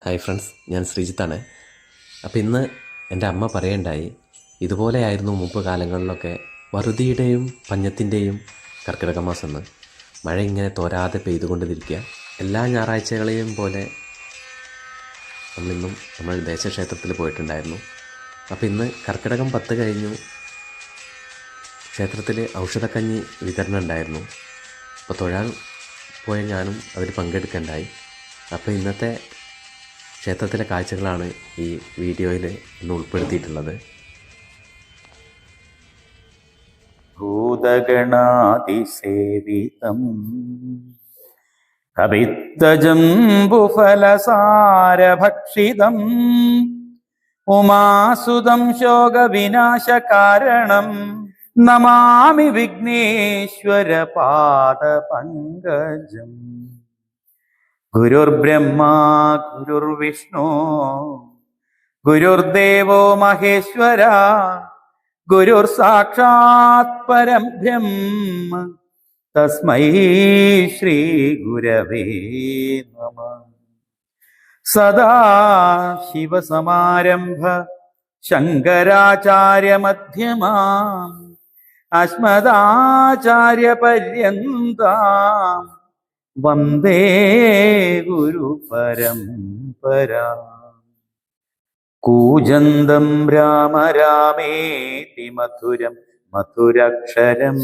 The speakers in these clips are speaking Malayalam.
ഹായ് ഫ്രണ്ട്സ്, ഞാൻ ശ്രീജിത്താണ്. അപ്പോൾ ഇന്ന് എൻ്റെ അമ്മ പറയണ്ടായി, ഇതുപോലെയായിരുന്നു മുമ്പ് കാലങ്ങളിലൊക്കെ വറുതിയുടെയും പഞ്ഞത്തിൻ്റെയും കർക്കിടക മാസം എന്ന്. മഴ ഇങ്ങനെ തോരാതെ പെയ്തുകൊണ്ടിരിക്കുക. എല്ലാ ഞായറാഴ്ചകളെയും പോലെ നമ്മൾ ദേശക്ഷേത്രത്തിൽ പോയിട്ടുണ്ടായിരുന്നു. അപ്പോൾ ഇന്ന് കർക്കിടകം 10 കഴിഞ്ഞു. ക്ഷേത്രത്തിൽ ഔഷധക്കഞ്ഞി വിതരണം ഉണ്ടായിരുന്നു. അപ്പോൾ തൊഴാൻ പോയ ഞാനും അതിൽ പങ്കെടുക്കണ്ടായി. അപ്പോൾ ഇന്നത്തെ ക്ഷേത്രത്തിലെ കാഴ്ചകളാണ് ഈ വീഡിയോയിൽ ഇന്ന് ഉൾപ്പെടുത്തിയിട്ടുള്ളത്. ഭൂതഗണാതിസേവിതം കവിത്തജംബുഫലസാരഭക്ഷിതം ഉമാസുതം ശോകവിനാശകാരണം നമാമി വിഘ്നേശ്വര പാദപങ്കജം. ഗുരുർബ്രഹ്മാ ഗുരുർവിഷ്ണു ഗുരുർദേവോ മഹേശ്വര ഗുരുർ സാക്ഷാത് പരം ബ്രഹ്മ തസ്മൈ ശ്രീ ഗുരവേ നമഃ. സദാശിവസമാരംഭ ശങ്കരാചാര്യമധ്യമാം അസ്മദാചാര്യപര്യന്താം വന്ദേ ഗുരുപരമ്പരാ. കൂജന്തം രാമ രാമേതി മധുരം മധുരക്ഷരം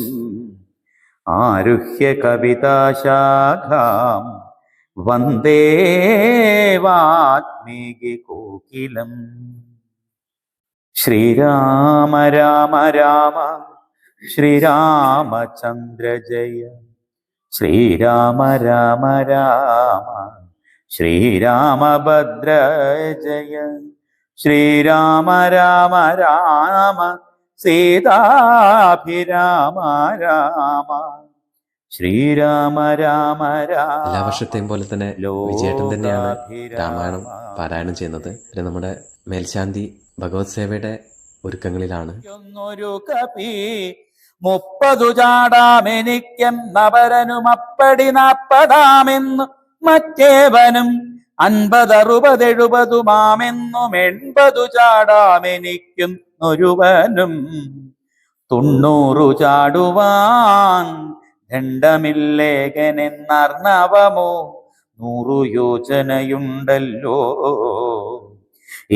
ആരുഹ്യ കവിതാശാഖാം വന്ദേ വാൽമീകി കോകിലം. ശ്രീരാമ രാമ രാമ ശ്രീരാമചന്ദ്ര ജയ. ശ്രീരാമ രാമ രാമ ശ്രീരാമഭദ്ര ജയ. ശ്രീരാമ രാമ രാമ സീതാഭിരാമ രാമ. ശ്രീരാമ രാമ രാമ. എല്ലാ വർഷത്തെയും പോലെ തന്നെ വിജയേട്ടൻ തന്നെയാണ് രാമായണം പാരായണം ചെയ്യുന്നത്. പിന്നെ നമ്മുടെ മേൽശാന്തി ഭഗവത് സേവയുടെ ഒരുക്കങ്ങളിലാണ്. 30 ചാടാമെനിക്കും നവരനും അപ്പടി 40 മറ്റേവനും 50 60 70 മാമെന്നും 80 ചാടാമെനിക്കും ഒരുവനും 90 ചാടുവാൻ ദണ്ഡമില്ലേകനെന്നർണവമോ 100 യോജനയുണ്ടല്ലോ.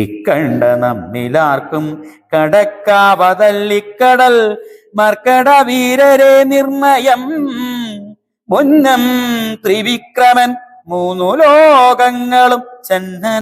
ഇക്കണ്ട നമ്മിലാർക്കും കടക്കാവതല്ലിക്കടൽ മർക്കട വീരരെ നിർണയം. മുന്നം ത്രിവിക്രമൻ 3 ലോകങ്ങളും ചെന്ന